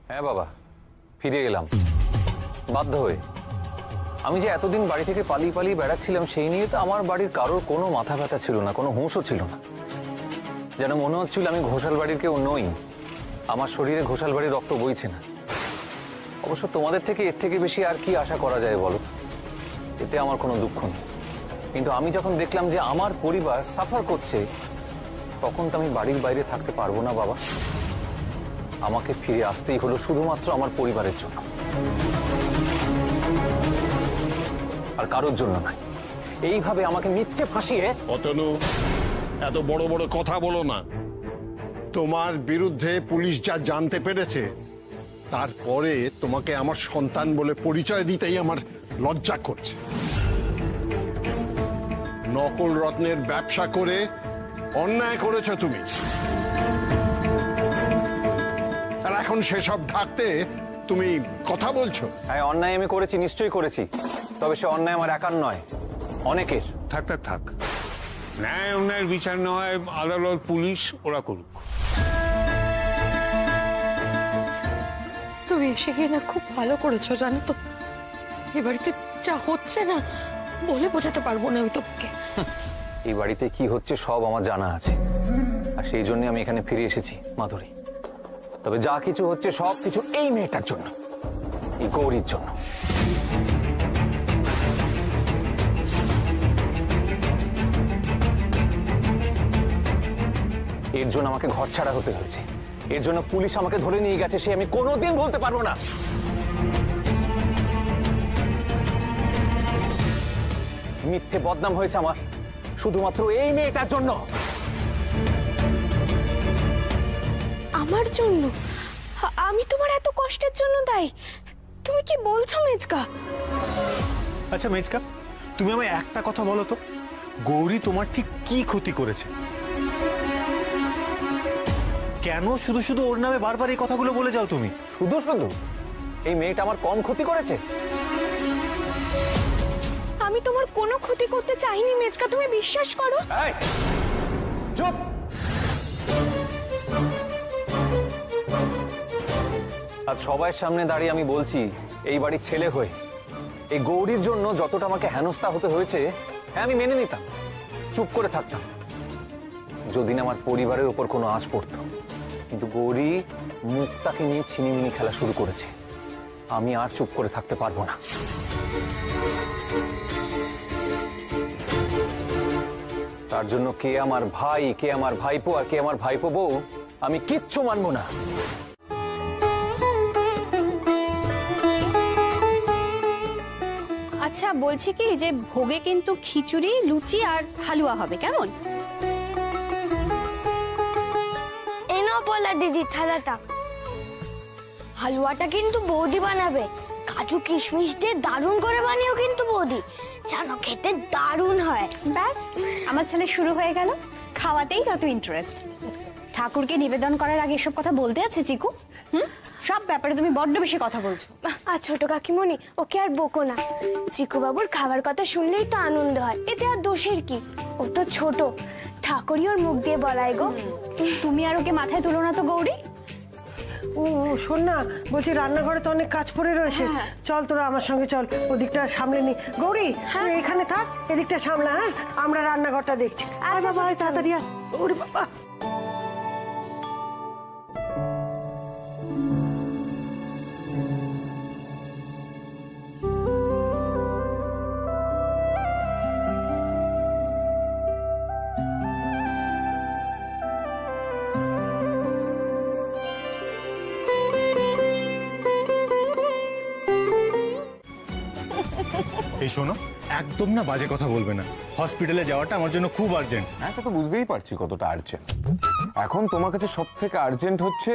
হ্যাঁ বাবা, ফিরে এলাম বাধ্য হয়ে। আমি যে এতদিন বাড়ি থেকে পালিয়ে পালিয়ে বেড়াচ্ছিলাম সেই নিয়ে তো আমার বাড়ির কারোর কোনো মাথা ব্যথা ছিল না, কোনো হুঁশও ছিল না। যেন মনে হচ্ছিল আমি ঘোষাল বাড়ির কেউ নই, আমার শরীরে ঘোষাল বাড়ির রক্ত বইছে না। অবশ্য তোমাদের থেকে এর থেকে বেশি আর কি আশা করা যায় বলো, এতে আমার কোনো দুঃখ নেই। কিন্তু আমি যখন দেখলাম যে আমার পরিবার সাফার করছে, তখন তো আমি বাড়ির বাইরে থাকতে পারবো না বাবা। আমাকে ফিরে আসতেই হলো শুধুমাত্র আমার পরিবারের জন্য, আর কারোর জন্য নয়। এইভাবে আমাকে মিথ্যে ফাঁসিয়ে। অতনু, এত বড় বড় কথা বলো না। তোমার বিরুদ্ধে পুলিশ যা জানতে পেরেছে, তারপরে তোমাকে আমার সন্তান বলে পরিচয় দিতেই আমার লজ্জা করছে। নকল রত্নের ব্যবসা করে অন্যায় করেছো তুমি, আর এখন সেসব ঢাকতে তুমি কথা বলছো। হ্যাঁ, অন্যায় আমি করেছি, নিশ্চয়ই করেছি। তবে সে অন্যায় আমার একার নয়, অনেকের। থাক থাক থাক, ন্যায় অন্যায়ের বিচার না হয় আদালত পুলিশ ওরা করুক। তুমি এসে গিয়ে না খুব ভালো করেছো, জানো তো। এ বাড়িতে যা হচ্ছে না বলে বোঝাতে পারবো না আমি তোমাকে। এই বাড়িতে কি হচ্ছে সব আমার জানা আছে, আর সেই জন্য আমি এখানে ফিরে এসেছি মাধুরী। তবে যা কিছু হচ্ছে সব কিছু এই মেয়েটার জন্য, এই গৌরীর জন্য। এর জন্য আমাকে ঘর ছাড়া হতে হয়েছে, এর জন্য পুলিশ আমাকে ধরে নিয়ে গেছে, সে আমি কোনোদিন বলতে পারবো না। মিথ্যে বদনাম হয়েছে আমার শুধুমাত্র এই মেয়েটার জন্য। আমার জন্য? আমি তোমার এত কষ্টের জন্য দায়ী? তুমি কি বলছো মেজকা? আচ্ছা মেজকা, তুমি আমায় একটা কথা বলো তো, গৌরী তোমার ঠিক কি ক্ষতি করেছে? কেন শুধু শুধু ওর নামে বারবার এই কথাগুলো বলে যাও তুমি? শুধু শুধু এই মেয়েটা আমার কম ক্ষতি করেছে? আমি তোমার কোনো ক্ষতি করতে চাইনি মেজকা, তুমি বিশ্বাস করো। এই, চুপ! আজ সবার সামনে দাঁড়িয়ে আমি বলছি, এই বাড়ির ছেলে হয়ে এই গৌরীর জন্য যতটা আমাকে হেনস্থা হতে হয়েছে, হ্যাঁ আমি মেনে নিতাম, চুপ করে থাকতাম যদি না আমার পরিবারের উপর কোনো আঁচ পড়তো। কিন্তু গৌরী মুক্তাকে নিয়ে ছিনিমিনি খেলা শুরু করেছে, আমি আর চুপ করে থাকতে পারবো না। তার জন্য কে আমার ভাই, কে আমার ভাইপো, আর কে আমার ভাইপো বউ, আমি কিচ্ছু মানবো না। আচ্ছা, বলছি কি যে ভোগে কিন্তু খিচুড়ি, লুচি আর হালুয়া হবে, কেমন? এনো বলা দিদি থালাটা। হালুয়াটা কিন্তু বৌদি বানাবে, কাজু কিশমিশ দিয়ে দারুণ করে বানিয়েও কিন্তু বৌদি, জানো খেতে দারুণ হয়। ব্যাস, আমার ছেলে শুরু হয়ে গেল, খাওয়াতেই যত ইন্টারেস্ট। ঠাকুরকে নিবেদন করার আগে এসব কথা বলতে আছে চিকু? সব ব্যাপারে তুমি বড্ড বেশি কথা বলছো। আর ছোট কাকিমণি, ওকে আর বকো না। চিকু বাবুর খাবার কথা শুনলেই তো আনন্দ হয়, এতে আর দোষের কি? ও তো ছোট, ঠাকুরই ওর মুখ দিয়ে বলাই গো। তুমি আর ওকে মাথায় তুলো না তো গৌরী। ও শোন না, বলছি রান্নাঘরে তো অনেক কাজ পড়ে রয়েছে, চল তোরা আমার সঙ্গে চল, ওদিকটা সামলে নি। গৌরী তুই এখানে থাক, এদিকটা সামলা, হ্যাঁ আমরা রান্নাঘরটা দেখছি। আচ্ছা বাবা, তাড়াতাড়ি আয়। ওরে বাবা, এই শোনো, একদম না বাজে কথা বলবে না। হসপিটালে যাওয়াটা আমার জন্য খুব আর্জেন্ট। হ্যাঁ, তো বুঝতেই পারছি কতটা আর্জেন্ট। এখন তোমার কাছে সব থেকে আর্জেন্ট হচ্ছে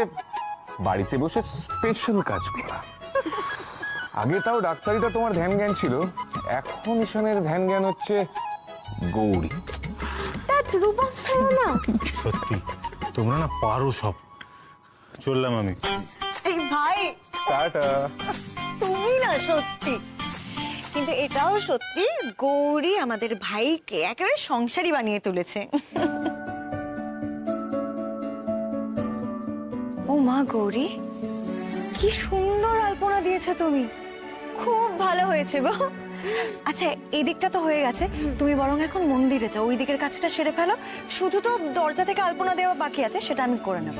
বাড়িতে বসে স্পেশাল কাজ করা। আগে তাও ডাক্তারিটা তোমার ধ্যান জ্ঞান ছিল, এখন ঈশানের ধ্যান জ্ঞান হচ্ছে গৌরী। সত্যি তোমরা না পারো সব। চললাম আমি। এই ভাই, টাটা। তুমি না সত্যি, কিন্তু এটাও সত্যি গৌরী আমাদের ভাইকে একেবারে সংসারী বানিয়ে তুলেছে। ও মা গৌরী, কি সুন্দর আলপনা দিয়েছো তুমি, খুব ভালো হয়েছে গো। আচ্ছা এই দিকটা তো হয়ে গেছে, তুমি বরং এখন মন্দিরে যাও, ওই দিকের কাজটা সেরে ফেলো। শুধু তো দরজা থেকে আলপনা দেওয়া বাকি আছে, সেটা আমি করে নেব।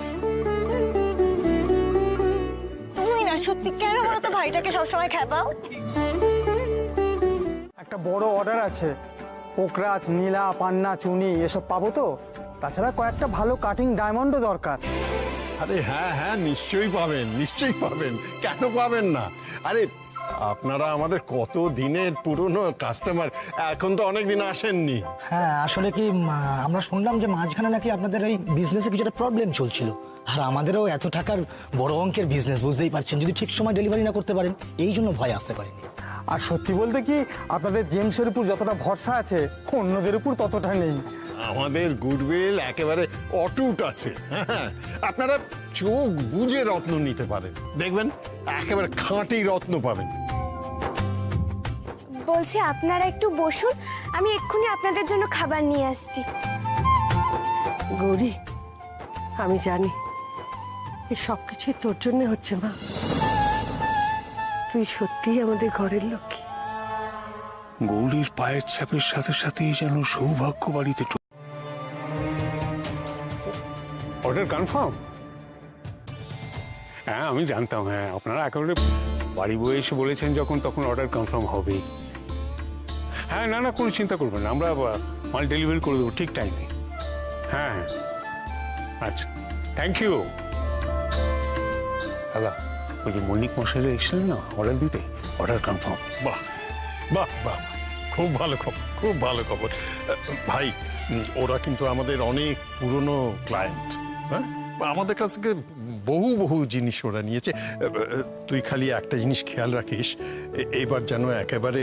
তুমি না সত্যি কেন বলো তো ভাইটাকে সবসময় খেপাও? একটা বড় অর্ডার আছে, পোকরাজ, নীলা, পান্না, চুনি এসব পাবো তো? তাছাড়া কয়েকটা ভালো কাটিং ডায়মন্ডও দরকার। আরে হ্যাঁ হ্যাঁ, নিশ্চয়ই পাবেন, নিশ্চয়ই পাবেন, কেন পাবেন না? আরে আপনারা আমাদের কত দিনের পুরনো কাস্টমার, এখন তো অনেক দিন আসেননি। হ্যাঁ আসলে কি আমরা শুনলাম যে মাঝখানে নাকি আপনাদের ওই বিজনেসে কিছুটা প্রবলেম চলছিল, আর আমাদেরও এত টাকার বড় অঙ্কের বিজনেস, বুঝতেই পারছেন, যদি ঠিক সময় ডেলিভারি না করতে পারেন এই জন্য ভয় আসতে পারেনি। আর সত্যি বলতে কি, আপনাদের জেমসের উপর যতটা ভরসা আছে অন্যদের উপর ততটা নেই। আমাদের গুডউইল একেবারে অটুট আছে। হ্যাঁ, আপনারা চোখ বুঝে রত্ন নিতে পারেন, দেখবেন একেবারে খাঁটি রত্ন পাবেন। বলছি আপনারা একটু বসুন, আমি এক্ষুনি আপনাদের জন্য খাবার নিয়ে আসছি। গৌরী, আমি জানি এই সব কিছুই তোর জন্য হচ্ছে মা। তুই সত্যিই আমাদের ঘরের লক্ষ্মী। গৌরীর পায়ের ছাপের সাথে সাথেই যেন সৌভাগ্য বাড়িতে। Order confirm? হ্যাঁ আমি জানতাম, হ্যাঁ আপনারা একেবারে বাড়ি বয়ে এসে বলেছেন যখন, তখন অর্ডার কনফার্ম হবেই। হ্যাঁ না না, কোনো চিন্তা করবেন না, আমরা মাল ডেলিভারি করে দেবো ঠিক টাইমে। হ্যাঁ হ্যাঁ আচ্ছা, থ্যাংক ইউ দাদা। ওই যে মল্লিক মশাইরা এসেছিলেন না অর্ডার দিতে, অর্ডার কনফার্ম। বাহ বাহ বাহ, খুব ভালো খবর, খুব ভালো খবর। ভাই, ওরা কিন্তু আমাদের অনেক পুরনো ক্লায়েন্ট। হ্যাঁ, আমাদের কাছ থেকে বহু বহু জিনিস ওরা নিয়েছে। তুই খালি একটা জিনিস খেয়াল রাখিস, এবার যেন একেবারে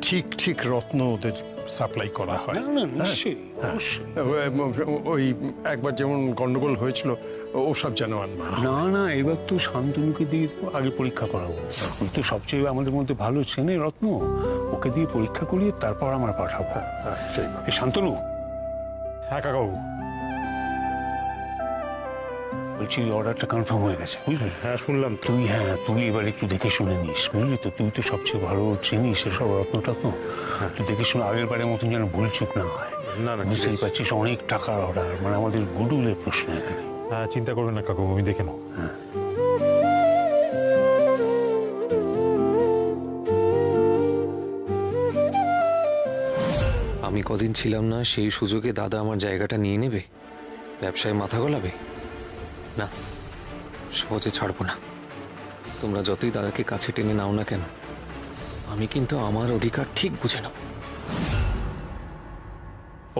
ঠিক ঠিক রত্ন ওদের সাপ্লাই করা হয়। ওই একবার যেমন গন্ডগোল হয়েছিল ওসব যেন আর না। না না, এবার তো শান্তনুকে দিয়ে আগে পরীক্ষা করাবো। ওই তো সবচেয়ে আমাদের মধ্যে ভালো চেনে রত্ন, ওকে দিয়ে পরীক্ষা করিয়ে তারপর আমরা পাঠাবো। এই শান্তনু। হ্যাঁ কাকাবু। বলছি অর্ডারটা কনফার্ম হয়ে গেছে বুঝলি? হ্যাঁ শুনলাম। তুই এবার একটু দেখে শুনে নিস বুঝলি তো, তুই তো সবচেয়ে ভালো চিনিস এসব রত্ন। তুই দেখে শুনে আগের বারের মতন যেন ভুলচুক না হয়। না না, বুঝতেই পারছিস অনেক টাকার অর্ডার, মানে আমাদের গুডউইলের প্রশ্ন এখানে। হ্যাঁ চিন্তা করবেন না কাকু, আমি দেখে নেব। হ্যাঁ আমি কদিন ছিলাম না, সেই সুযোগে দাদা আমার জায়গাটা নিয়ে নেবে, ব্যবসায় মাথা গলাবে না, সহজে ছাড়বো না। তোমরা যতই দাদাকে কাছে টেনে নাও না কেন, আমি কিন্তু আমার অধিকার ঠিক বুঝে নাও।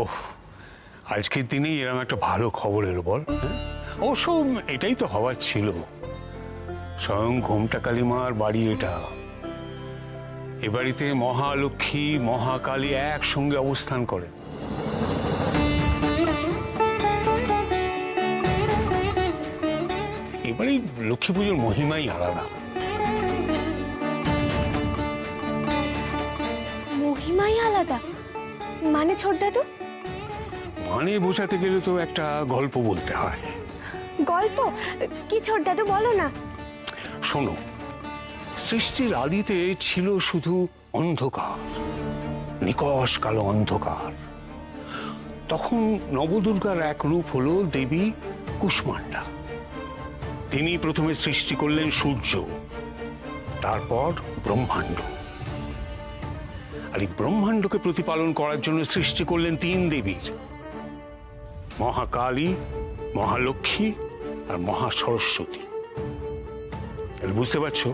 ওহ, আজকের দিনেই এরকম একটা ভালো খবর এলো বল। অবশ্য এটাই তো হওয়ার ছিল, স্বয়ং ঘোমটা কালীমার বাড়ি এটা। এ বাড়িতে মহালক্ষ্মী মহাকালী একসঙ্গে অবস্থান করে। এবারে লক্ষ্মী পুজোর মহিমাই আলাদা। মহিমাই আলাদা মানে ছোটদা তো? মানে বোঝাতে গেলে তো একটা গল্প বলতে হয়। গল্প কি ছোটদা তো বলো না। শোনো, সৃষ্টির আদিতে ছিল শুধু অন্ধকার, নিকষ কালো অন্ধকার। তখন নবদুর্গার এক রূপ হলো দেবী কুষ্মান্ডা। তিনি প্রথমে সৃষ্টি করলেন সূর্য, তারপর ব্রহ্মাণ্ড। আর এই ব্রহ্মাণ্ডকে প্রতিপালন করার জন্য সৃষ্টি করলেন তিন দেবীর, মহাকালী, মহালক্ষ্মী আর মহাসরস্বতী। তাহলে বুঝতে পারছো,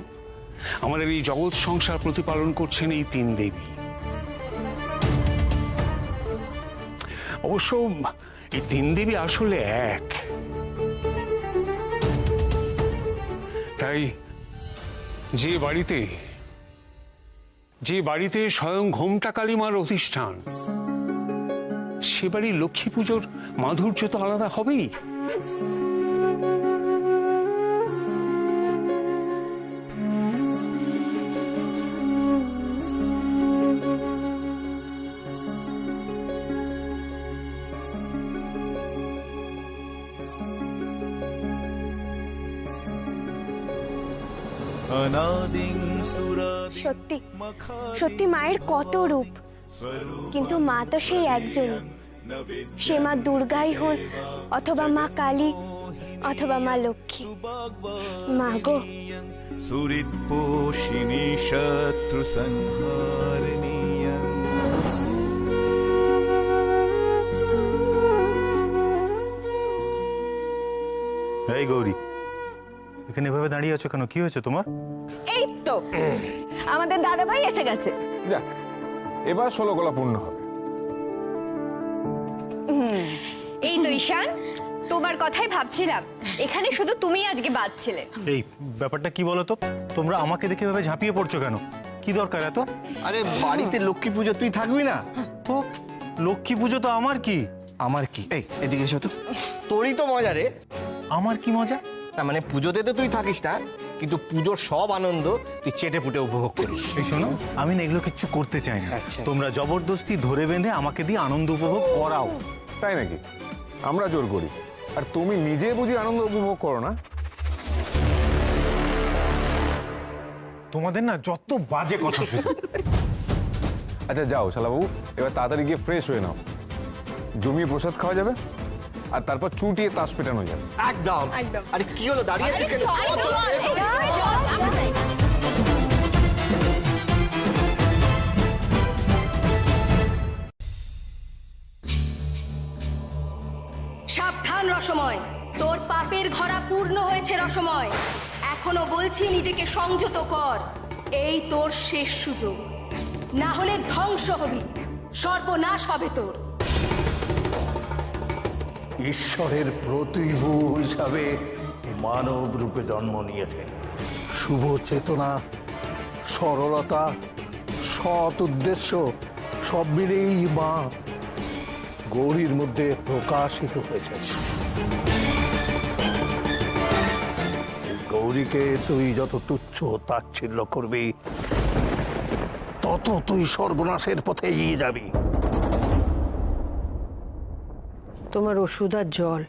আমাদের এই জগৎ সংসার প্রতিপালন করছেন এই তিন দেবী। অবশ্য এই তিন দেবী আসলে এক। তাই যে বাড়িতে স্বয়ং ঘোমটা কালীমার অধিষ্ঠান, সে বাড়ির লক্ষ্মী পুজোর মাধুর্য তো আলাদা হবেই। সত্যি সত্যি মায়ের কত রূপ, কিন্তু মা তো সেই একজনই। সে মা দুর্গাই হন, অথবা মা কালী, অথবা মা লক্ষ্মী। মা গো, সুরিৎপোষিণী শত্রু সংহারিণী। এই গৌরী, এখানে এভাবে দাঁড়িয়ে আছো কেন? কি হয়েছে তোমার? এই তো আমাদের দাদা ভাই এসে গেছে। যাক, এবার 16 গলা পূর্ণ হবে। এই তো ঈশান, তোমার কথাই ভাবছিলাম, এখানে শুধু তুমি আজকে বাদ ছিলে। এই ব্যাপারটা কি বলো তো? তোমরা আমাকে দেখে এভাবে ঝাঁপিয়ে পড়ছো কেন? কি দরকার এত? আরে বাড়িতে লক্ষ্মী পুজো, তুই থাকবি না? তো লক্ষ্মী পুজো তো আমার কি? আমার কি? এই এদিকে এসো তো। তোরই তো মজা রে। আমার কি মজা? না মানে পুজোতে তো তুই থাকিস না, কিন্তু পুজোর সব আনন্দ তুই চেটে পুটে উপভোগ করিস। এই শোনো, আমি না এগুলো কিচ্ছু করতে চাই না। আচ্ছা। তোমরা জবরদস্তি ধরে বেঁধে আমাকে দিয়ে আনন্দ উপভোগ করাও। তাই নাকি? আমরা জোর করি, আর তুমি নিজে বুঝি আনন্দ উপভোগ করো না? তোমাদের না যত বাজে কথা শুধু। আচ্ছা যাও শালাবাবু, এবার তাড়াতাড়ি গিয়ে ফ্রেশ হয়ে নাও, জমিয়ে প্রসাদ খাওয়া যাবে, আর তারপর চুটিয়ে তাস পেটানো যাবে। একদম একদম। আরে কি হলো, দাঁড়িয়ে আছিস কেন? সাবধান রসময়, তোর পাপের ঘড়া পূর্ণ হয়েছে রসময়। এখনো বলছি নিজেকে সংযত কর, এই তোর শেষ সুযোগ, না হলে ধ্বংস হবি, সর্বনাশ হবে তোর। ঈশ্বরের প্রতিভূ হিসাবে মানব রূপে জন্ম নিয়েছে। শুভ চেতনা, সরলতা, সৎ উদ্দেশ্য সব মিলেই মা গৌরীর মধ্যে প্রকাশিত হয়েছে। গৌরীকে তুই যত তুচ্ছ তাচ্ছিল্য করবি, তত তুই সর্বনাশের পথে এগিয়ে যাবি। তোমার ওষুধ আর জল।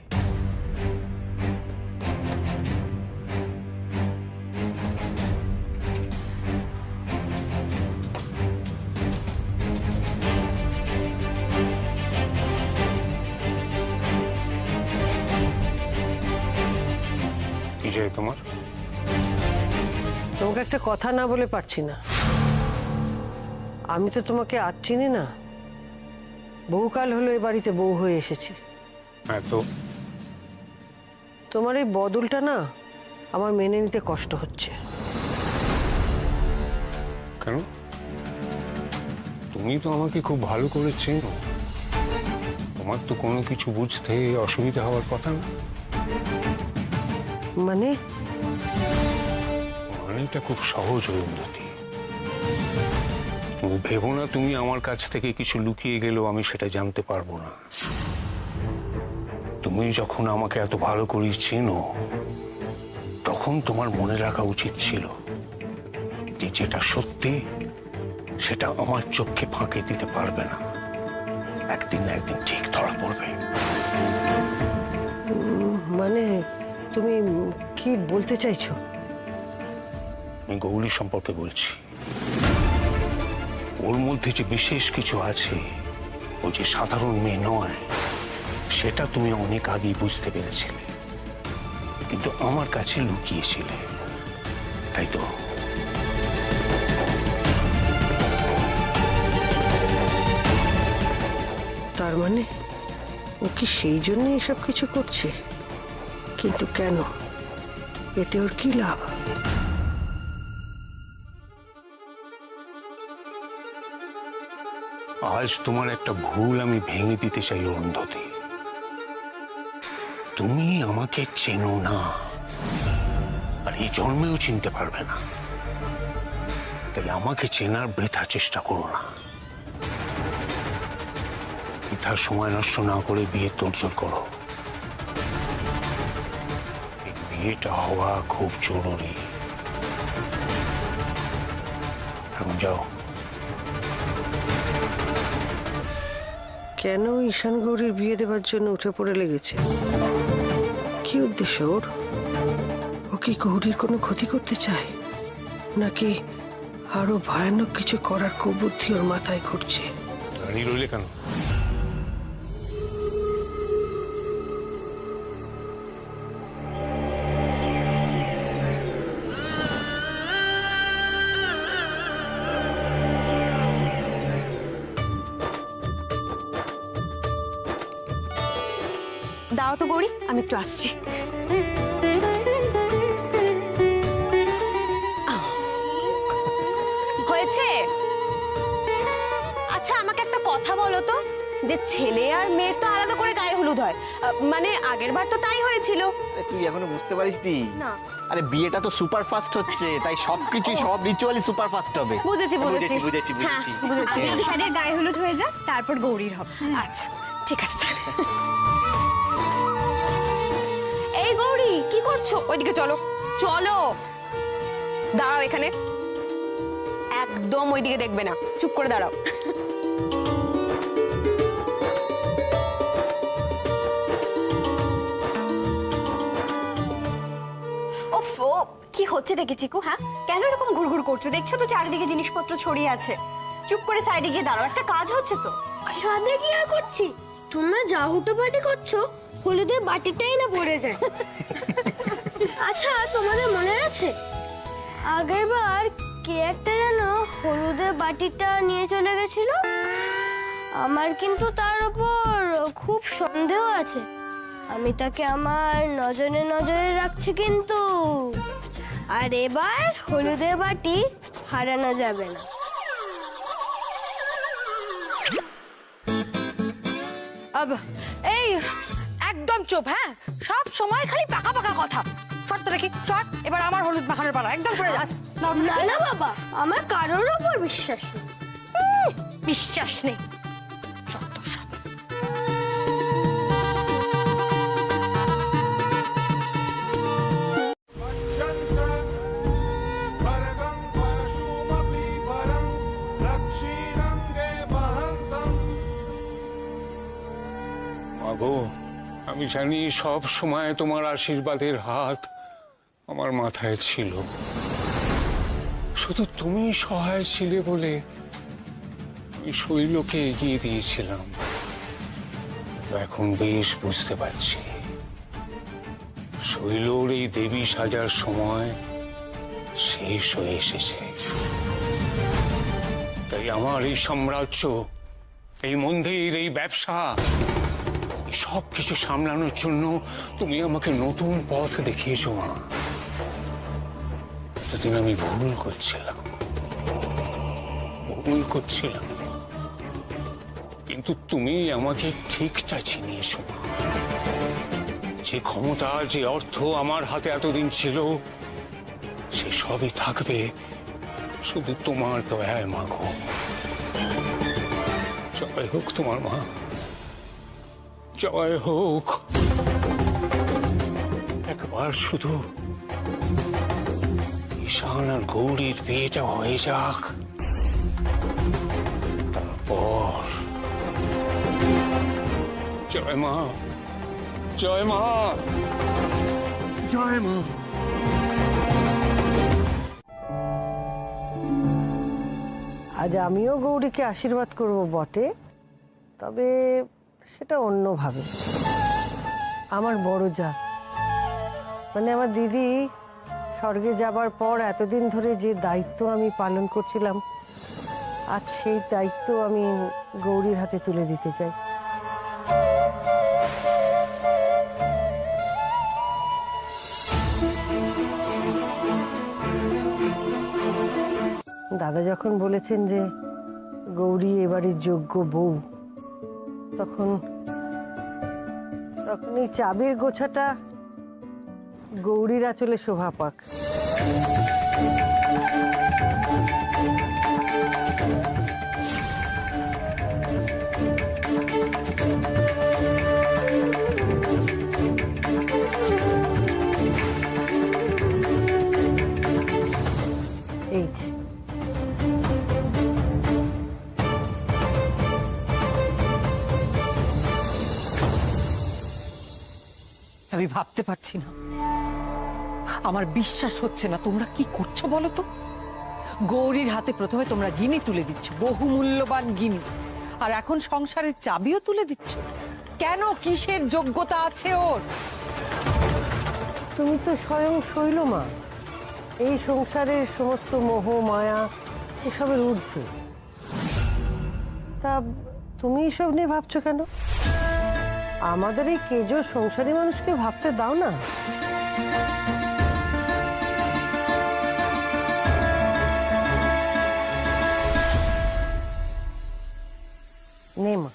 কি চাই তোমার? তোমাকে একটা কথা না বলে পারছি না। আমি তো তোমাকে আজ চিনি না, বহুকাল হলো এ বাড়িতে বউ হয়ে এসেছি। হ্যাঁ তো তোমার এই বদলটা না আমার মেনে নিতে কষ্ট হচ্ছে। কেন? তুমি তো আমাকে খুব ভালো করে চেনো, তোমার তো কোনো কিছু বুঝতে অসুবিধা হওয়ার কথা না। মানে? মানেটা খুব সহজ উন্নতি। তুমি ভেবো না তুমি আমার কাছ থেকে কিছু লুকিয়ে গেলেও আমি সেটা জানতে পারবো না। তুমি যখন আমাকে এত ভালো করে চেনো, তখন তোমার মনে রাখা উচিত ছিল যে যেটা সত্যি সেটা আমার চোখকে ফাঁকি দিতে পারবে না, একদিন না একদিন ঠিক ধরা পড়বে। মানে তুমি কি বলতে চাইছো? আমি গৌরী সম্পর্কে বলছি। ওর মধ্যে যে বিশেষ কিছু আছে, ও যে সাধারণ মেয়ে নয়, সেটা তুমি অনেক আগেই বুঝতে পেরেছিলে, কিন্তু আমার কাছে লুকিয়েছিলে, তাই তো? তার মানে ও কি সেই জন্য এসব কিছু করছে? কিন্তু কেন? এতে ওর কি লাভ? আজ তোমার একটা ভুল আমি ভেঙে দিতে চাই অন্ধতি। তুমি আমাকে চেনো না, আর এই জন্মেও চিনতে পারবে না, তাই আমাকে চেনার বৃথা চেষ্টা করো না। বৃথা সময় নষ্ট না করে বিয়ে তোড়জোড় করো। এই বিয়েটা হওয়া খুব জরুরি। এখন যাও। কেন ঈশান গৌরীর বিয়ে দেওয়ার জন্য উঠে পড়ে লেগেছে? কি উদ্দেশ্য ওর? ও কি গৌরীর কোনো ক্ষতি করতে চায়? নাকি আরো ভয়ানক কিছু করার কুবুদ্ধি ওর মাথায় ঘুরছে। দাঁড়িয়ে রইলে কেন? দাঁড়াও তো গৌরী, আমি একটু আসছি। হয়েছে? আচ্ছা আমাকে একটা কথা বলো তো, যে ছেলে আর মেয়ের তো আলাদা করে গায়ে হলুদ হয়, মানে আগের বার তো তাই হয়েছিল। তুই এখনো বুঝতে পারিসনি? না। আরে বিয়েটা তো সুপার ফাস্ট হচ্ছে, তাই সবকিছু সব রিচুয়ালি সুপার ফাস্ট হবে। বুঝেছি বুঝেছি বুঝেছি। ঈশানের গায়ে হলুদ হয়ে যাক, তারপর গৌরীর হবে। আচ্ছা ঠিক আছে। এই গৌরী কি করছো? ওইদিকে চলো চলো। দাঁড়াও এখানে, একদম ওইদিকে দেখবে না, চুপ করে দাঁড়াও। ওফো, কি হচ্ছে দেখে চিকু? হ্যাঁ কেন এরকম ঘুরঘুর করছো? দেখছো তো চারিদিকে জিনিসপত্র ছড়িয়ে আছে। চুপ করে সাইডে গিয়ে দাঁড়াও, একটা কাজ হচ্ছে তো। সাদে কি আর করছি? তোমরা যা হুটো পাটি করছো, হলুদের বাটিটাই না পড়ে যায়। আচ্ছা তোমাদের মনে আছে আগের বার কে একটা যেন হলুদের বাটিটা নিয়ে চলে গেছিল? আমার কিন্তু তার উপর খুব সন্দেহ আছে। আমি তাকে আমার নজরে নজরে রাখছি কিন্তু। আর এবার হলুদের বাটি হারানো যাবে না। এই একদম চুপ। হ্যাঁ সব সময় খালি পাকা পাকা কথা। শর্ত দেখি শর্ট, এবার আমার হলুদ মাখানোর পালা, একদম সরে যাস। না না বাবা, আমার কারোর উপর বিশ্বাস নেই। বিশ্বাস নেই যত সব। মাগো, আমি জানি সব সময় তোমার আশীর্বাদের হাত আমার মাথায় ছিল, শুধু তুমি সহায় ছিলে বলে আমি শৈলকে এগিয়ে দিয়েছিলাম। তো এখন বেশ বুঝতে পারছি শৈলর এই দেবী সাজার সময় শেষ হয়ে এসেছে। তাই আমার এই সাম্রাজ্য, এই মন্দির, এই ব্যবসা, সব কিছু সামলানোর জন্য তুমি আমাকে নতুন পথ দেখিয়েছো মা। এতদিন আমি ভুল করছিলাম, কিন্তু তুমি আমাকে ঠিকটা চিনিয়েছো মা। যে ক্ষমতা, যে অর্থ আমার হাতে এতদিন ছিল, সে সবই থাকবে শুধু তোমার দয়ায় মা গো। জয় হোক তোমার মা, জয় হোক। একবার শুধু ঈশান আর গৌরীর বিয়েটা হয়ে যাক, তারপর জয় মা, জয় মা, জয় মা। আজ আমিও গৌরীকে আশীর্বাদ করব বটে, তবে সেটা অন্যভাবে। আমার বড় যা, মানে আমার দিদি স্বর্গে যাবার পর এতদিন ধরে যে দায়িত্ব আমি পালন করছিলাম, আজ সেই দায়িত্ব আমি গৌরীর হাতে তুলে দিতে চাই। দাদা যখন বলেছেন যে গৌরী এবারের যোগ্য বউ, তখন এই চাবির গোছাটা গৌরীর আঁচলে শোভা পাক। এই আমি ভাবতে পারছি না, আমার বিশ্বাস হচ্ছে না। তোমরা কি করছো বলো তো? গৌরীর হাতে প্রথমে তোমরা গিনি তুলে দিচ্ছ, বহু মূল্যবান গিনি, আর এখন সংসারের চাবিও তুলে দিচ্ছ। কেন? কিসের যোগ্যতা আছে ওর? তুমি তো স্বয়ং শৈলমা, এই সংসারের সমস্ত মোহ মায়া এসবের ঊর্ধ্বে। তা তুমি এসব নিয়ে ভাবছো কেন? আমাদের এই কেজো সংসারী মানুষকে ভাবতে দাও না। নে মা,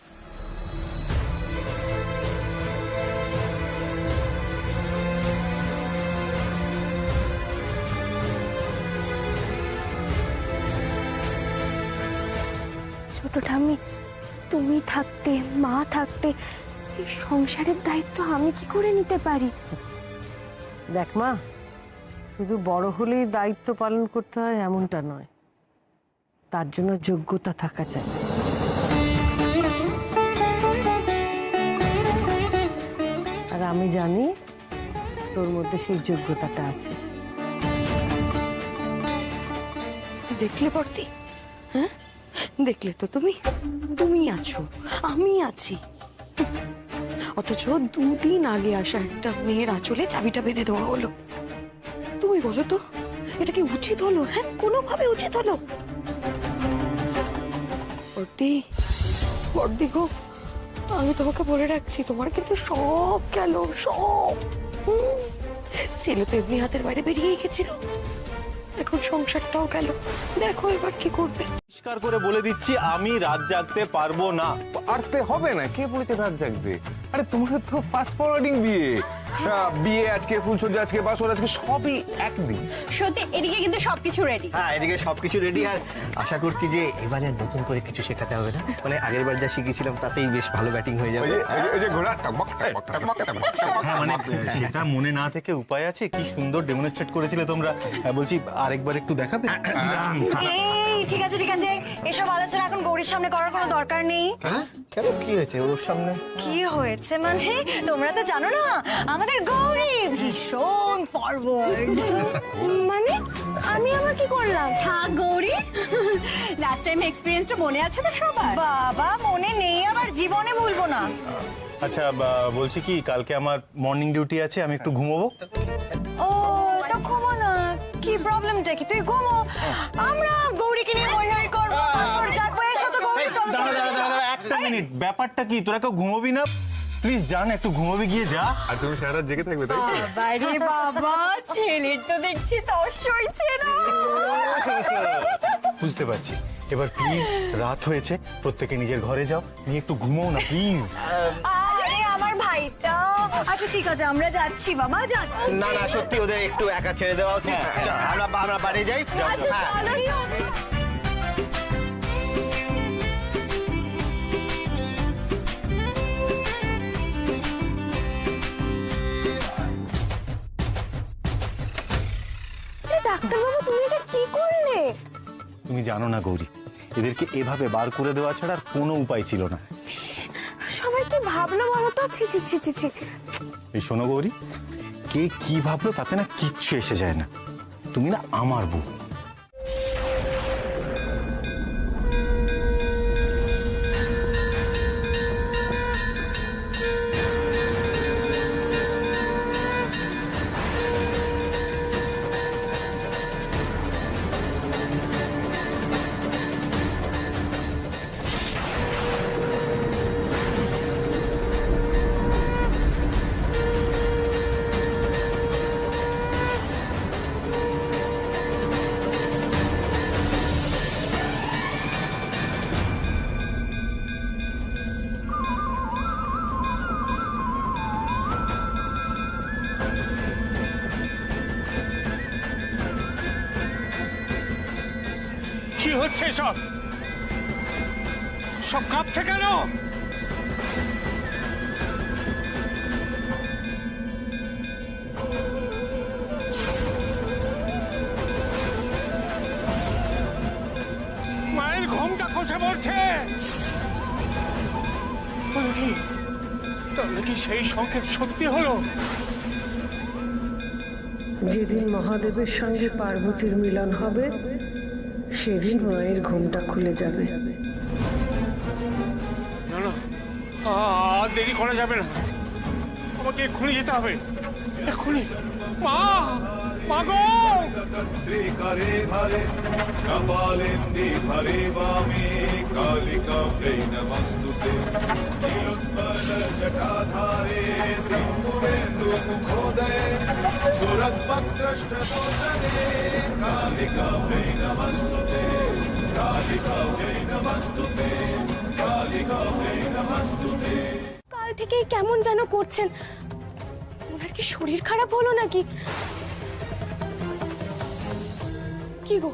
ছোট ঠাম্মি, তুমি থাকতে, মা থাকতে এই সংসারের দায়িত্ব আমি কি করে নিতে পারি? দেখ মা, শুধু বড় হলেই দায়িত্ব পালন করতে হয় এমনটা নয়, তার জন্য যোগ্যতা থাকা চাই। আর আমি জানি তোর মধ্যে সেই যোগ্যতাটা আছে। দেখলে বর্দি, হ্যাঁ দেখলে তো তুমি আছো, আমি আছি, অথচ 2 দিন আগে আসা একটা মেয়ের আঁচলে চাবিটা বেঁধে দেওয়া হলো। তুমি বলো তো, এটা কি উচিত হলো? হ্যাঁ, কোনোভাবে উচিত হলো? বর্দি গো, আমি তোমাকে বলে রাখছি, তোমার কিন্তু সব গেল, সব। ছেলে তো এমনি হাতের বাইরে বেরিয়ে গেছিল, এখন সংসারটাও গেল। দেখো এবার কি করবে। পরিষ্কার করে বলে দিচ্ছি, আমি রাত জাগতে পারবো না। পারতে হবে না, কে বলেছে রাত জাগতে? আরে তোমার তো ফাস্ট ফরওয়ার্ডিং বিয়ে, বিয়ে আজকে, ফুলসজ্জা আজকে, বাসর আজকে, সবই একদিন। সত্যি এদিকে কিন্তু সবকিছু রেডি। হ্যাঁ, এদিকে সবকিছু রেডি। আর আশা করছি যে এবারে আর নতুন করে কিছু শেখাতে হবে না, মানে আগের বার যা শিখেছিলাম তাতেই বেশ ভালো ব্যাটিং হয়ে যাবে। হ্যাঁ, মানে সেটা মনে না থেকে উপায় আছে? কি সুন্দর ডেমনস্ট্রেট করেছিলে তোমরা। বলছি আরেকবার একটু দেখাবে? এই ঠিক আছে ঠিক আছে, এসব আলোচনা এখন গৌরীর সামনে করার কোনো দরকার নেই। হ্যাঁ, কেন কি হয়েছে ওর সামনে? কি হয়েছে মানে তোমরা তো জানো না, আমাদের গৌরী ভীষণ ফরওয়ার্ড। মানে আমি আবার কি করলাম? হ্যাঁ গৌরী, লাস্ট টাইম এক্সপেরিয়েন্সটা মনে আছে তো সবার? বাবা মনে নেই, আবার জীবনে ভুলবো না। আচ্ছা, বলছি কি, কালকে আমার মর্নিং ডিউটি আছে, আমি একটু ঘুমোবো। ও তো ঘুমো না, কি প্রবলেমটা কি? তুই ঘুমো, আমরা গৌরীকে নিয়ে হই হই করবো, তারপর যাবো। এসো তো গৌরী, চলো চলো। একটা মিনিট, ব্যাপারটা কি? তোরা কেউ ঘুমোবি না? প্লিজ জান, একটু ঘুমোবি গিয়ে যা। আর তুমি সারা রাত জেগে থাকবে, তাই তো? বাড়ি বাবা, ছেলের তো দেখছি তর্স হইছে না। বুঝতে পারছি। এবার প্লিজ, রাত হয়েছে, প্রত্যেকে নিজের ঘরে যাও, নিয়ে একটু ঘুমোও না প্লিজ। আরে আমার ভাইটা, আচ্ছা ঠিক আছে, আমরা যাচ্ছি বাবা, যাচ্ছি। না না, সত্যি ওদের একটু একা ছেড়ে দেওয়া উচিত। আমরা বাড়ি যাই। আচ্ছা চলো। ডাক্তারবাবু, তুমি এটা কি করলে? তুমি জানো না গৌরী, এদেরকে এভাবে বার করে দেওয়া ছাড়া আর কোনো উপায় ছিল না। সবাই কি ভাবলো বলো তো? ছি ছি ছি ছি ছি। এই শোনো গৌরী, কে কি ভাবলো তাতে না কিচ্ছু এসে যায় না। তুমি না আমার বউ। কি হচ্ছে সব? সব কাঁপছে কেন? মায়ের ঘুমটা খসে পড়ছে। তাহলে কি সেই সংকেত সত্যি হলো? যেদিন মহাদেবের সঙ্গে পার্বতীর মিলন হবে সেদিন মায়ের ঘুমটা খুলে যাবে। না না, আর দেরি করা যাবে না, আমাকে এক্ষুনি যেতে হবে, এক্ষুনি। মা, মা গো! करे धरे कपालेन्दि भरे वामे कालिकाभ्यै नमस्तुते नीलोत्पलजटाधारे सिंदूरेन्दुमुखोदये सुरद्भद्रष्टदोषणे कालिकाभ्यै नमस्तुते कालिकाभ्यै नमस्तुते कालिकाभ्यै नमस्तुते। কাল থেকেই কেমন যেন করছেন, ওনার কি শরীর খারাপ হলো নাকি? কি গো,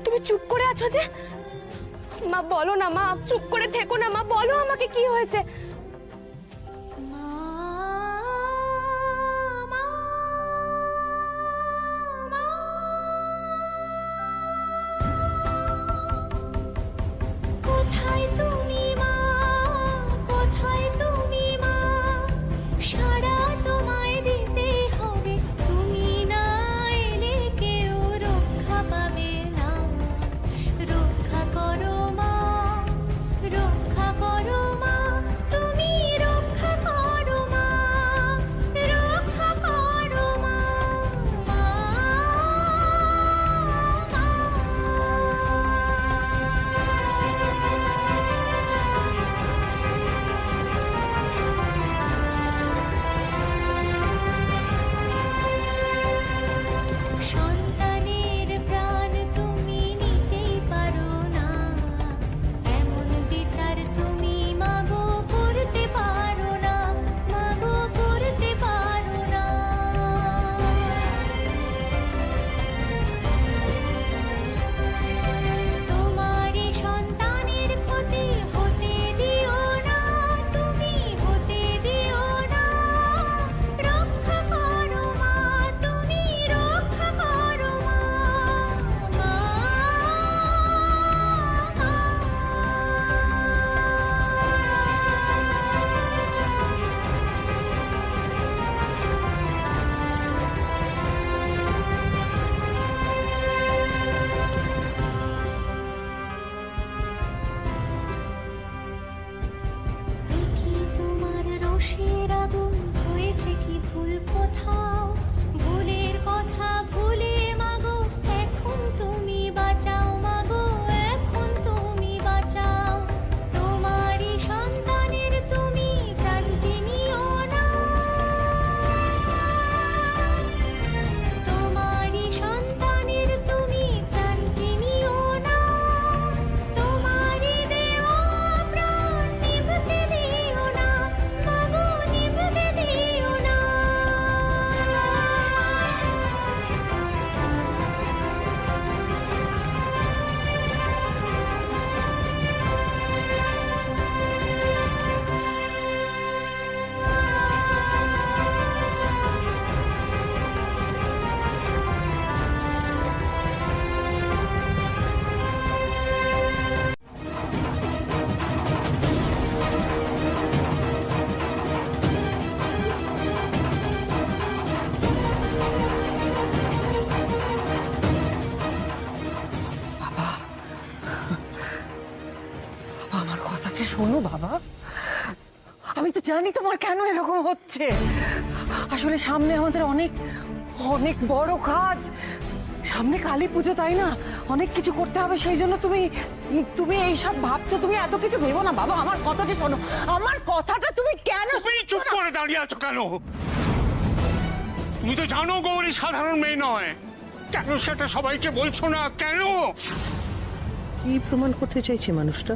তুমি চুপ করে আছো যে? মা বলো না, মা চুপ করে থেকো না, মা বলো আমাকে কি হয়েছে। কোথায় তুমি মা, কোথায় তুমি মা, সারা তোমায় দিতে হবে, তুমি না এলে কেউ রক্ষা পাবে না। রক্ষা করো মা, রক্ষা করো মা, তুমি রক্ষা করো মা, রক্ষা করো মা, মা, সন্তানের প্রাণ তুমি নিতেই পারো না, এমন বিচার তুমি মাগো করতে পারো না, মাগো করতে পারো না। তোমারই সন্তানের ক্ষতি হতে দিও না, তুমি হতে দিও না। রক্ষা করো মা, তুমি রক্ষা করো মা, মা, দেখি তোমার রোষের আগুন হয়েছে কি ভুল কোথাও, ভুলের কথা ভুলে মাগো এখন তুমি বাঁচাও, মাগো এখন তুমি বাঁচাও। তোমারই সন্তানের তুমি প্রাণটি নিও না, তোমারই সন্তানের তুমি প্রাণটি নিও না। তোমারই দেওয়া প্রাণ নিভতে দিও না, মাগো নিভতে দিও না। আমার কথাটা শোনো বাবা, আমি তো জানি তোমার কেন এরকম হচ্ছে। আসলে সামনে আমাদের অনেক অনেক বড় কাজ, সামনে কালী পুজো, তাই না? অনেক কিছু করতে হবে, সেই জন্য তুমি তুমি এইসব ভাবছো। তুমি এত কিছু ভেবো না বাবা, আমার কথাটা শোনো, আমার কথাটা তুমি কেন চুপ করে দাঁড়িয়ে আছো কেন? তুমি তো জানো গৌরী সাধারণ মেয়ে নয়, কেন সেটা সবাইকে বলছো না কেন? কি প্রমাণ করতে চাইছে মানুষটা?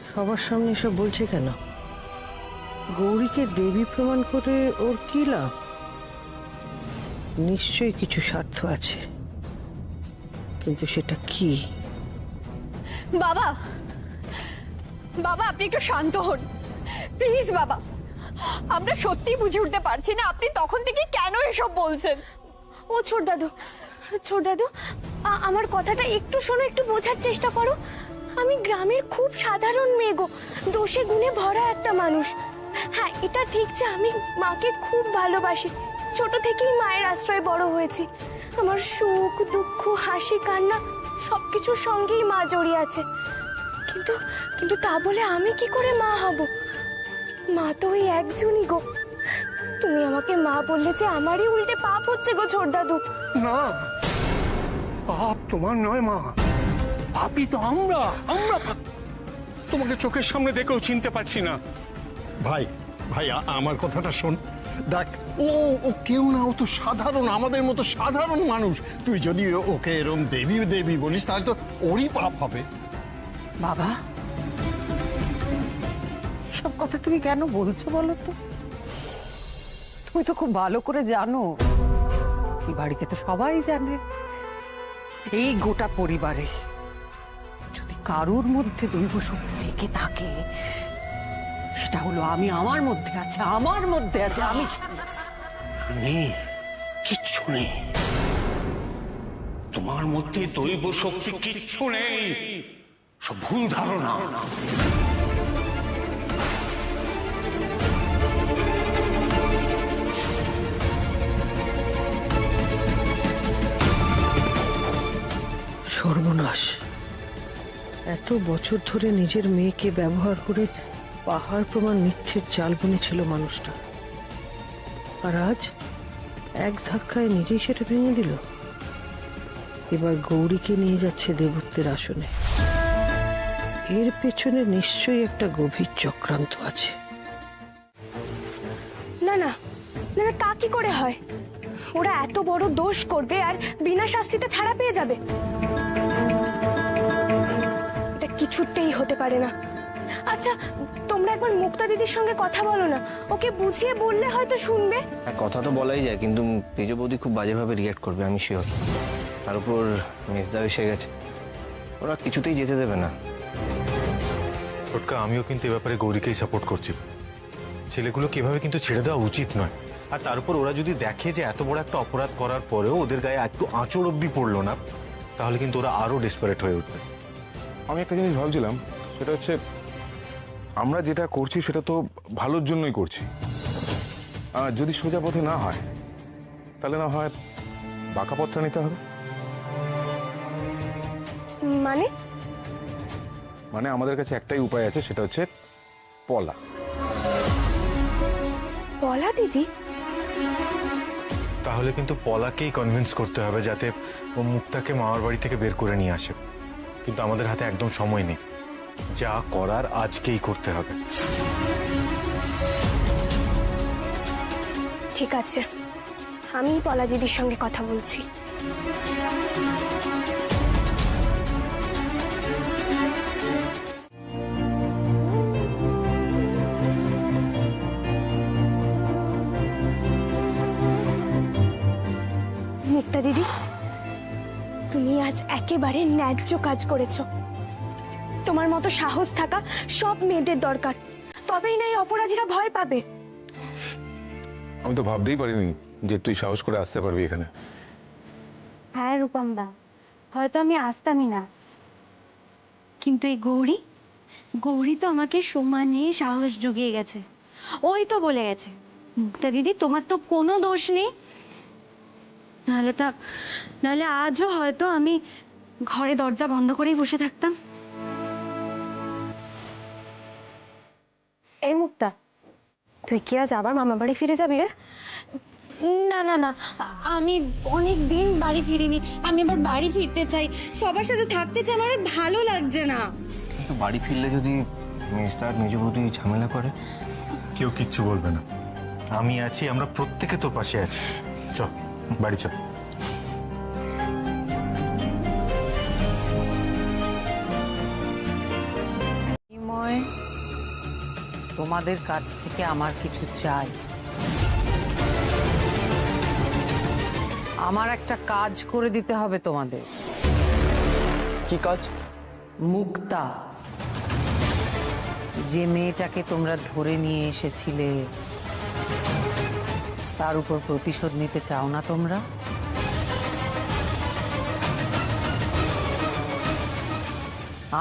সবার সামনে এসব বলছে কেন? গৌরীকে দেবী প্রমাণ করে ওর কি লাভ? নিশ্চয়ই কিছু স্বার্থ আছে, কিন্তু সেটা কি? বাবা, বাবা আপনি একটু শান্ত হন প্লিজ বাবা। আমরা সত্যি বুঝে উঠতে পারছি না আপনি তখন থেকে কেন এসব বলছেন। ও ছোট দাদু, ছোট দাদু, আমার কথাটা একটু শোনো, একটু বোঝার চেষ্টা করো। আমি গ্রামের খুব সাধারণ মেয়ে গো, দোষে গুণে ভরা একটা মানুষ। হ্যাঁ, এটা ঠিক যে আমি মাকে খুব ভালোবাসি, ছোট থেকেই মায়ের আশ্রয়ে বড় হয়েছি। আমার সুখ দুঃখ হাসি কান্না সবকিছুর সঙ্গেই মা জড়িয়ে আছে। কিন্তু কিন্তু তা বলে আমি কি করে মা হব? মা তো ওই একজনই গো। তুমি আমাকে মা বললে যে আমারই উল্টে পাপ হচ্ছে গো ছোট দাদু। না, পাপ তোমার নয় মা, পাপই তো আমরা। তোমাকে চোখের সামনে দেখেও চিনতে পারছি না। ভাই ভাই আমার কথাটা শোন। দেখ, ও ও কেউ না, ও তো সাধারণ, আমাদের মতো সাধারণ মানুষ। তুই যদি ওকে এরম দেবী দেবী বলিস তাহলে তো ওরই পাপ হবে। বাবা, সব কথা তুমি কেন বলছো বলো তো? তুমি তো খুব ভালো করে জানো, এই বাড়িতে তো সবাই জানে, এই গোটা পরিবারে যদি কারোর মধ্যে দৈব শক্তি থেকে থাকে, সেটা হলো আমি। আমার মধ্যে আছে, আমার মধ্যে আছে। আমি নেই, কিচ্ছু নেই তোমার মধ্যে, দৈব শক্তি কিচ্ছু নেই, সব ভুল ধারণা। সর্বনাশ! এত বছর ধরে নিজের মেয়েকে ব্যবহার করে পাহাড় প্রমাণ মিথ্যের জাল বুনেছিল মানুষটা, আর আজ এক ধাক্কায় নিজেই সেটা ভেঙে দিল। এবার গৌরীকে নিয়ে যাচ্ছে দেবত্বের আসনে। এর পেছনে নিশ্চয়ই একটা গভীর চক্রান্ত আছে। না না না, তা কি করে হয়? ওরা এত বড় দোষ করবে আর বিনা শাস্তিতে ছাড়া পেয়ে যাবে? এটা কিছুতেই হতে পারে না। আচ্ছা, তোমরা একবার মুক্তা দিদির সঙ্গে কথা বলো না, ওকে বুঝিয়ে বললে হয়তো শুনবে। কথা তো বলাই যায়, কিন্তু পেজ বৌদি খুব বাজেভাবে রিয়াক্ট করবে, আমি শিওর। তার উপর মেজদা এসে গেছে, ওরা কিছুতেই যেতে দেবে না। ছোটকা, আমিও কিন্তু এ ব্যাপারে গৌরীকেই সাপোর্ট করছি। ছেলেগুলোকে এভাবে কিন্তু ছেড়ে দেওয়া উচিত নয়। আর তার উপর ওরা যদি দেখে যে এত বড় একটা অপরাধ করার পরেও ওদের গায়ে একটু আঁচড় অব্দি পড়লো না, তাহলে কিন্তু ওরা আরো ডেসপারেট হয়ে উঠবে। আমি একটা জিনিস ভাবছিলাম, সেটা হচ্ছে আমরা যেটা করছি সেটা তো ভালোর জন্যই করছি। আর যদি সোজা পথে না হয়, তাহলে না হয় বাঁকা পথটা নিতে হবে। মানে মানে আমাদের কাছে একটাই উপায় আছে, সেটা হচ্ছে পলা। পলা দিদি? তাহলে কিন্তু পলাকেই কনভিন্স করতে হবে যাতে ও মুক্তাকে মামার বাড়ি থেকে বের করে নিয়ে আসে। কিন্তু আমাদের হাতে একদম সময় নেই, যা করার আজকেই করতে হবে। ঠিক আছে, আমি পলা দিদির সঙ্গে কথা বলছি। মুক্তা দিদি, তুমি আজ একেবারে ন্যায্য কাজ করেছো। তোমার মতো সাহস থাকা সব মেয়েদের দরকার, তবেই না এই অপরাধীরা ভয় পাবে। আমি তো ভাবতেই পারিনি যে তুই সাহস করে আসতে পারবি এখানে। হ্যাঁ রূপমদা, হয়তো আমি আসতামই না, কিন্তু এই গৌরী গৌরী তো আমাকে সমানে সাহস জুগিয়ে গেছে। ওই তো বলে গেছে, মুক্তা দিদি তোমার তো কোনো দোষ নেই, নাহলে আজও হয়তো আমি ঘরে দরজা বন্ধ করেই বসে থাকতাম। এই মুক্তা, তুই কি আজ আবার মামা বাড়ি ফিরে যাবি রে? না না না, আমি অনেক দিন বাড়ি ফিরিনি, আমি আবার বাড়ি ফিরতে চাই, সবার সাথে থাকতে চাই, আমার আর ভালো লাগছে না। কিন্তু বাড়ি ফিরলে যদি মেজদা আর মেজ বৌদি ঝামেলা করে? কেউ কিচ্ছু বলবে না, আমি আছি, আমরা প্রত্যেকে তোর পাশে আছি। চল বাড়ি চল। তোমাদের কাছ থেকে আমার কিছু চাই। আমার একটা কাজ করে দিতে হবে তোমাদের। কি কাজ? মুক্তা, যে মেয়েটাকে তোমরা ধরে নিয়ে এসেছিলে, তার উপর প্রতিশোধ নিতে চাও না তোমরা?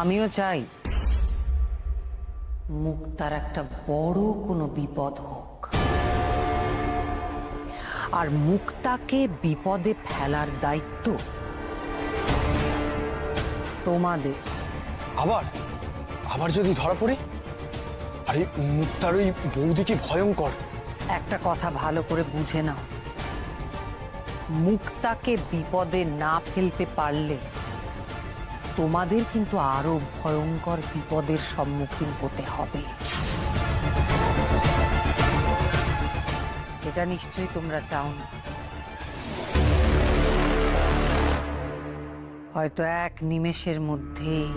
আমিও চাই মুক্তার একটা বড় কোনো বিপদ হোক, আর মুক্তাকে বিপদে ফেলার দায়িত্ব তোমাদের। আবার আবার যদি ধরা পড়ে? আরে মুক্তার ওই বৌদি কি ভয়ঙ্কর। একটা কথা ভালো করে বুঝে নাও, মুক্তাকে বিপদে না ফেলতে পারলে তোমাদের কিন্তু আরো ভয়ঙ্কর বিপদের সম্মুখীন হতে হবে। এটা নিশ্চয়ই তোমরা চাও না। হয়তো এক নিমেষের মধ্যেই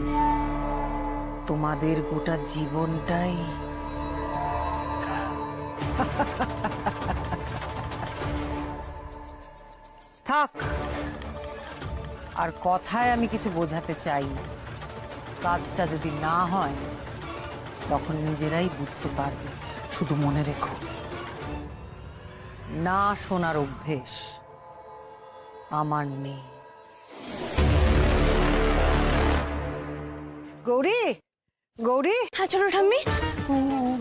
তোমাদের গোটা জীবনটাই থাক। আর কথায় আমি কিছু বোঝাতে চাই না, কাজটা যদি না হয় তখন নিজেরাই বুঝতে পারবে। শুধু মনে রেখো, না শোনার অভ্যেস আমার নেই। গৌরী, গৌরী। হ্যাঁ ছোট ঠাম্মি।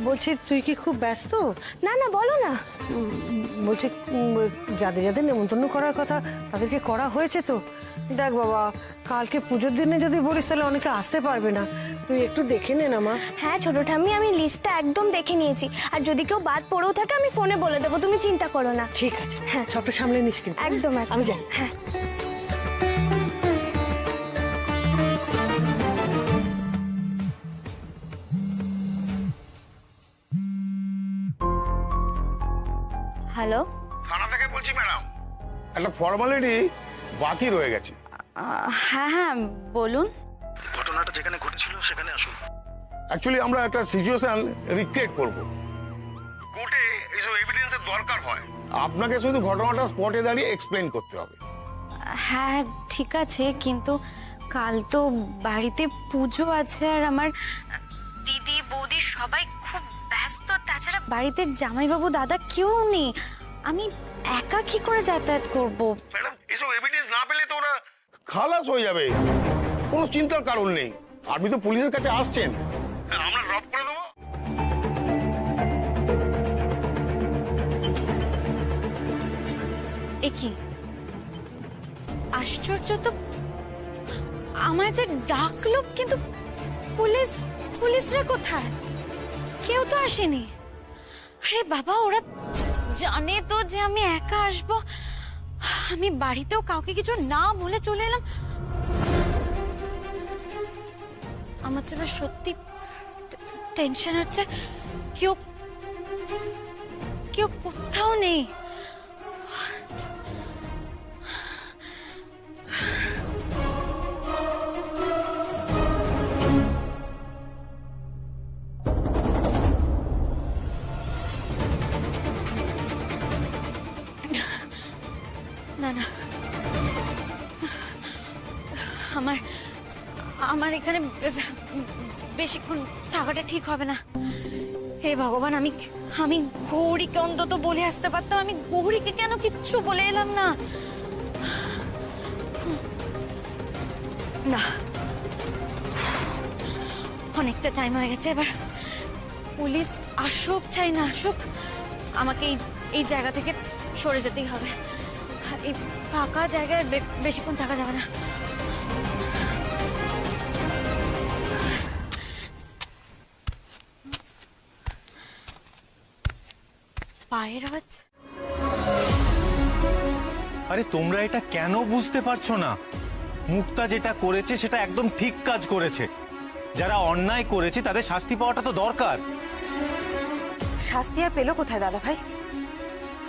বলছি তুই কি খুব ব্যস্ত? না না, বলো না। বলছি যাদের যাদের নেমন্তন্ন করার কথা তাদেরকে করা হয়েছে তো? দেখ বাবা, কালকে পুজোর দিনে যদি বলিস তাহলে অনেকে আসতে পারবে না, তুই একটু দেখে নে না মা। হ্যাঁ ছোট ঠাম্মি, আমি লিস্টটা একদম দেখে নিয়েছি, আর যদি কেউ বাদ পড়েও থাকে আমি ফোনে বলে দেবো, তুমি চিন্তা করো না। ঠিক আছে, হ্যাঁ সবটা সামলে নিস কিন্তু। একদম আমি যাই। হ্যাঁ। হ্যালো, থানা থেকে বলছি ম্যাডাম, একটা ফর্মালিটি বাকি রয়ে গেছে। হ্যাঁ হ্যাঁ বলুন। ঘটনাটা যেখানে ঘটেছিল সেখানে আসুন। অ্যাকচুয়ালি আমরা একটা সিচুয়েশন রিক্রিয়েট করব। কোর্টে এইসব এভিডেন্সের দরকার হয়, আপনাকে শুধু ঘটনাটা স্পটে দাঁড়িয়ে এক্সপ্লেইন করতে হবে। হ্যাঁ ঠিক আছে, কিন্তু কাল তো বাড়িতে পুজো আছে, আর আমার দিদি বৌদি সবাই খুব ব্যস্ত। তাছাড়া বাড়িতে জামাইবাবু দাদা কেউ নেই, আমি একা কি করে যাতায়াত করব? ম্যাডাম, এসব এভিডেন্স না পেলে তো ওরা খালাস হয়ে যাবে, কোনো চিন্তার কারণ নেই। আপনি তো পুলিশের কাছে আসছেন, আমরা ড্রপ করে দেবো। এ কি আশ্চর্য তো, আমায় যে ডাকলো কিন্তু পুলিশরা কোথায়? কেউ তো আসেনি। আরে বাবা, ওরা জানে তো যে আমি একা আসবো। আমি বাড়িতেও কাউকে কিছু না বলে চলে এলাম। আমার তো সত্যি টেনশন হচ্ছে, কেউ কোথাও নেই। না না, আমার এখানে বেশিক্ষণ থাকাটা ঠিক হবে না। হে ভগবান, আমি গৌরীকে অন্তত বলে আসতে পারতাম। আমি গৌরীকে কেন কিচ্ছু বলে এলাম না? না, অনেকটা টাইম হয়ে গেছে। এবার পুলিশ আসুক চাই না আসুক, আমাকে এই জায়গা থেকে সরে যেতেই হবে। এই ফাঁকা জায়গায় বেশিক্ষণ থাকা যাবে না। পায়ের আওয়াজ। আরে তোমরা এটা কেন বুঝতে পারছো না? মুক্তা যেটা করেছে সেটা একদম ঠিক কাজ করেছে। যারা অন্যায় করেছে তাদের শাস্তি পাওয়াটা তো দরকার। শাস্তি আর পেলো কোথায় দাদা ভাই?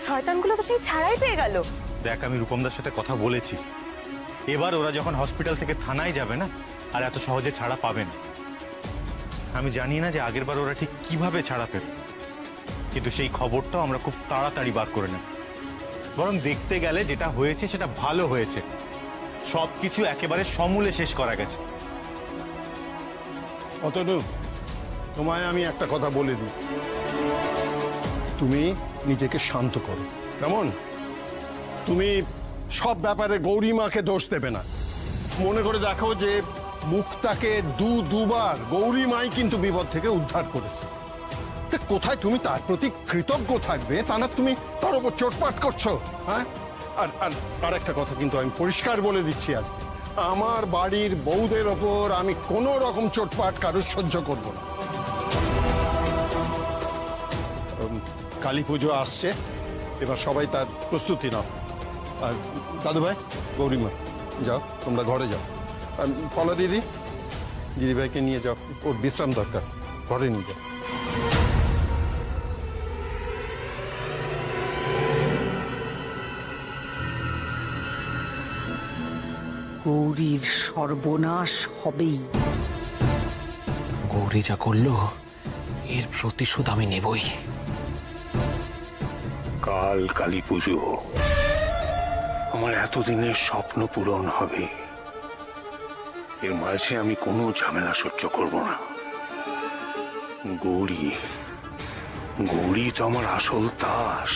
শয়তানগুলো তো সেই ছাড়াই পেয়ে গেল। দেখ, আমি রূপমদার সাথে কথা বলেছি, এবার ওরা যখন হসপিটাল থেকে থানায় যাবে না, আর এত সহজে ছাড়া পাবে না। আমি জানি না যে আগের বার ওরা ঠিক কিভাবে ছাড়া পেল, কিন্তু সেই খবরটাও আমরা খুব তাড়াতাড়ি বার করে নেব। বরং দেখতে গেলে যেটা হয়েছে সেটা ভালো হয়েছে, সবকিছু একেবারে সমূলে শেষ করা গেছে। অতটুকু তোমায় আমি একটা কথা বলে দিই, তুমি নিজেকে শান্ত করো। কেমন? তুমি সব ব্যাপারে গৌরী মাকে দোষ দেবে না। মনে করে দেখো যে মুক্তাকে দুবার গৌরী মাই কিন্তু বিপদ থেকে উদ্ধার করেছে। কোথায় তুমি তার প্রতি কৃতজ্ঞ থাকবে, তা না তুমি তার উপর চোটপাট করছো। হ্যাঁ, আর একটা কথা কিন্তু আমি পরিষ্কার বলে দিচ্ছি, আজ আমার বাড়ির বউদের ওপর আমি কোনো রকম চোটপাট কারোর সহ্য করব না। কালী পুজো আসছে, এবার সবাই তার প্রস্তুতি নাও। আর দাদু ভাই, গৌরীমা, যাও তোমরা ঘরে যাও। আর পলা দিদি, দিদিভাইকে নিয়ে যাও, ওর বিশ্রাম দরকার, ঘরে নিয়ে যাও। গৌরীর সর্বনাশ হবেই। গৌরী যা করলো এর প্রতিশোধ আমি নেবই। কাল কালী পুজো, আমার এতদিনের স্বপ্ন পূরণ হবে। এর মাঝে আমি কোনো ঝামেলা সহ্য করব না। গৌরী, গৌরী তো আমার আসল তাস।